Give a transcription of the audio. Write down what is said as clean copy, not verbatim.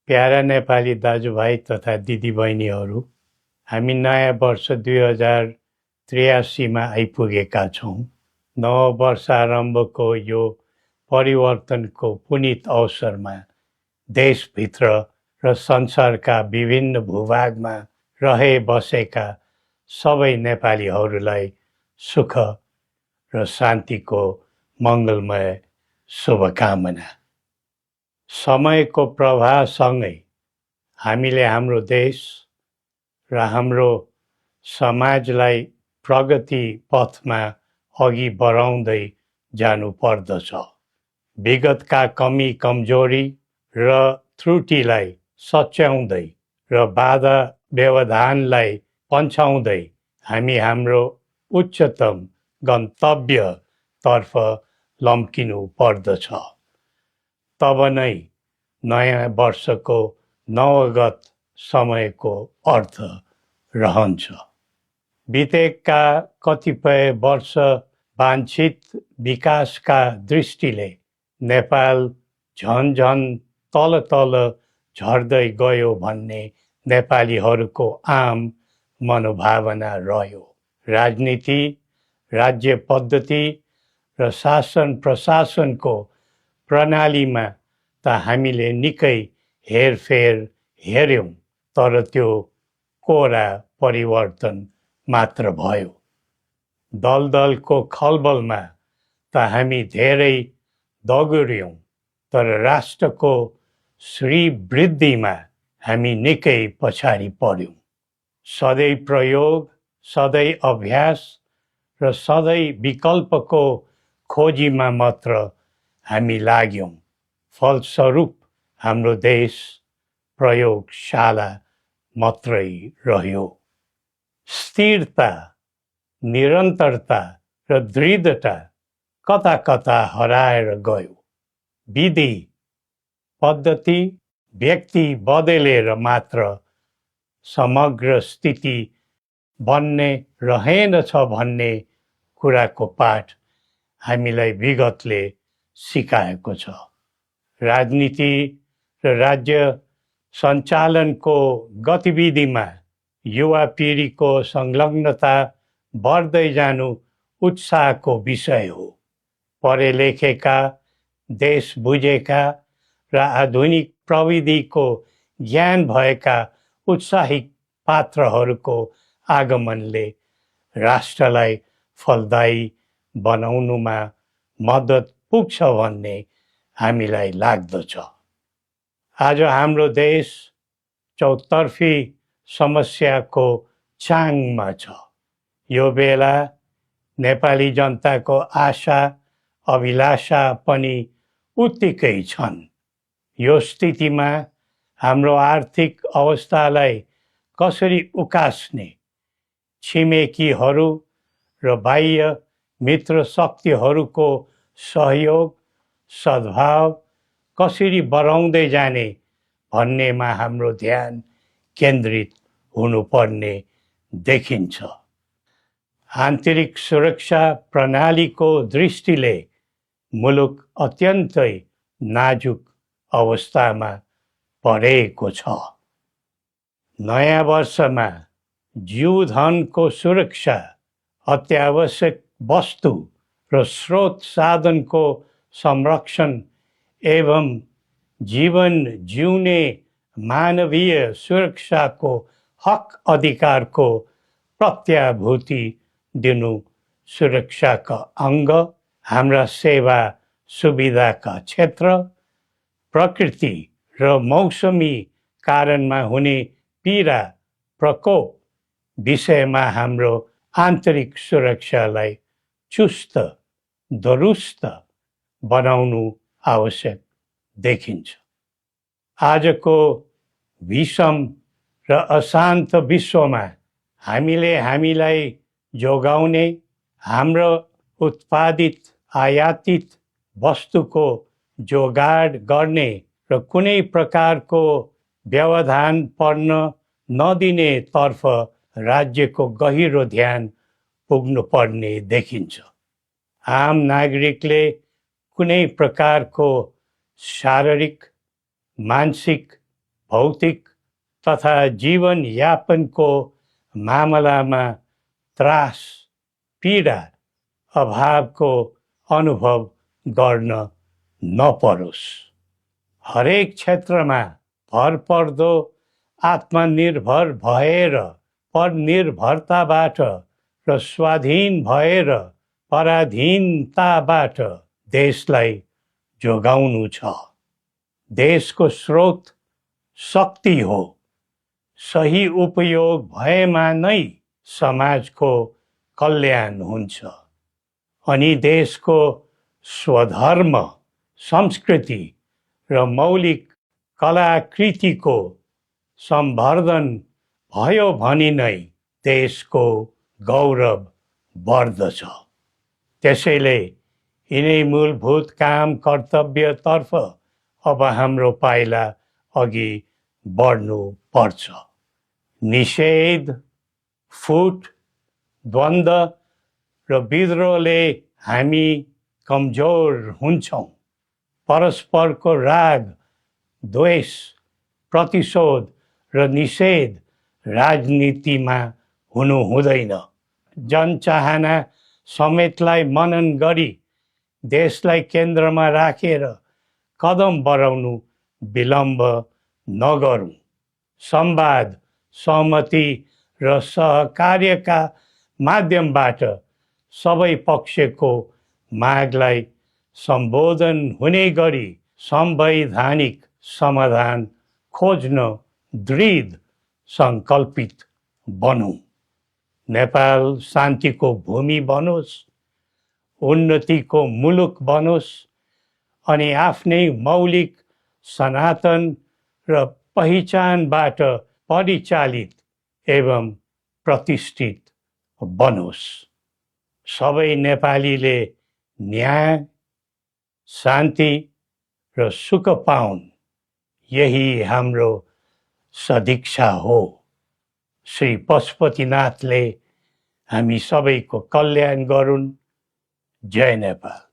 Para Nepali दाजुभाइ तथा दिदीबहिनीहरू, हामी नयाँ वर्ष 2083 मा आइपुगेका छौँ। नव वर्ष आरम्भको यो परिवर्तनको पुनित अवसरमा देशभित्र र संसारका विभिन्न भूभागमा रहे बसेका सबै नेपालीहरूलाई सुख र शान्तिको मङ्गलमय शुभकामना। समयको प्रवाहसँगै हामीले हाम्रो देश र हाम्रो समाजलाई प्रगति पथमा अघि बढाउँदै जानु पर्दछ। विगतका कमी कमजोरी र त्रुटिलाई सच्याउँदै र बाधा व्यवधानलाई पन्छाउँदै हामी हाम्रो उच्चतम गन्तव्यतर्फ लम्किनु पर्दछ। तब नै नयाँ वर्षको नवगत समयको अर्थ रहन्छ। बितेका कतिपय वर्ष वाञ्छित विकासका दृष्टिले नेपाल झन तल झर्दै गयो भन्ने नेपालीहरूको आम मनोभावना रह्यो। राजनीति, राज्य पद्धति र शासन प्रशासनको प्रणालीमा त हामीले निकै हेरफेर हेर्यौं, तर त्यो कोरा परिवर्तन मात्र भयो। दलदलको खलबलमा त हामी धेरै दगुर्यौं, तर राष्ट्रको श्रीवृद्धिमा हामी निकै पछाडि पर्यौं। सधैँ प्रयोग, सधैँ अभ्यास र सधैँ विकल्पको खोजीमा मात्र हामी लाग्यौं। फलस्वरूप हाम्रो देश प्रयोगशाला मात्रै रह्यो। स्थिरता, निरन्तरता र दृढता कता कता हराएर गयो। विधि, पद्धति, व्यक्ति बदलेर मात्र समग्र स्थिति बन्ने रहेनछ भन्ने कुराको पाठ हामीलाई विगतले सिकाएको छ। राजनीति र राज्य सञ्चालनको गतिविधिमा युवा पिँढीको संलग्नता बढ्दै जानु उत्साहको विषय हो। पढे लेखेका, देश बुझेका र आधुनिक प्रविधिको ज्ञान भएका उत्साही पात्रहरूको आगमनले राष्ट्रलाई फलदायी बनाउनुमा मद्दत पुग्छ भन्ने हामीलाई लाग्दछ। आज हाम्रो देश चौतर्फी समस्याको चाङमा छ। यो बेला नेपाली जनताको आशा अभिलाषा पनि उत्तिकै छन्। यो स्थितिमा हाम्रो आर्थिक अवस्थालाई कसरी उकास्ने, छिमेकीहरू र बाह्य मित्र शक्तिहरूको सहयोग सद्भाव कसरी बढाउँदै जाने भन्नेमा हाम्रो ध्यान केन्द्रित हुनुपर्ने देखिन्छ। आन्तरिक सुरक्षा प्रणालीको दृष्टिले मुलुक अत्यन्तै नाजुक अवस्थामा परेको छ। नयाँ वर्षमा जीवधनको सुरक्षा, अत्यावश्यक वस्तु र स्रोत साधनको संरक्षण एवं जीवन जिउने मानवीय सुरक्षाको हक अधिकारको प्रत्याभूति दिनु सुरक्षाका अङ्ग। हाम्रा सेवा सुविधाका क्षेत्र, प्रकृति र मौसमी कारणमा हुने पीडा प्रकोप विषयमा हाम्रो आन्तरिक सुरक्षालाई चुस्त दुरुस्त बनाउनु आवश्यक देखिन्छ। आजको विषम र अशान्त विश्वमा हामीले हामीलाई जोगाउने, हाम्रो उत्पादित आयातित वस्तुको जोगाड गर्ने र कुनै प्रकारको व्यवधान पर्न नदिने तर्फ राज्यको गहिरो ध्यान पुग्नुपर्ने देखिन्छ। आम नागरिकले कुनै प्रकारको शारीरिक, मानसिक भौतिक तथा जीवनयापनको मामलामा त्रास, पीडा, अभावको अनुभव गर्न नपरोस्। हरेक क्षेत्रमा भरपर्दो आत्मनिर्भर भएर परनिर्भरताबाट र स्वाधीन भएर पराधीनताबाट देशलाई जोगाउनु छ। देशको स्रोत शक्ति हो। सही उपयोग भएमा नै समाजको कल्याण हुन्छ अनि देशको स्वधर्म, संस्कृति र मौलिक कलाकृतिको सम्वर्धन भयो भने नै देशको गौरव बढ्दछ। त्यसैले यिनै मूलभूत काम कर्तव्यतर्फ अब हाम्रो पाइला अघि बढ्नु पर्छ। निषेध, फुट, द्वन्द्व र विद्रोहले हामी कमजोर हुन्छौँ। परस्परको राग, द्वेष, प्रतिशोध र निषेध राजनीतिमा हुनु हुँदैन। जनचाहना समेतलाई मनन गरी देशलाई केन्द्रमा राखेर कदम बढाउनु विलम्ब नगरौँ। संवाद, सहमति र सहकार्यका माध्यमबाट सबै पक्षको मागलाई सम्बोधन हुने गरी संवैधानिक समाधान खोज्न दृढ सङ्कल्पित बनौँ। नेपाल शान्तिको भूमि बनोस्, उन्नतिको मुलुक बनोस् अनि आफ्नै मौलिक, सनातन र पहिचानबाट परिचालित एवं प्रतिष्ठित बनोस्। सबै नेपालीले न्याय, शान्ति र सुख पाउन्, यही हाम्रो सदिच्छा हो। श्री पशुपतिनाथले हामी सबैको कल्याण गरून्। जय नेपाल।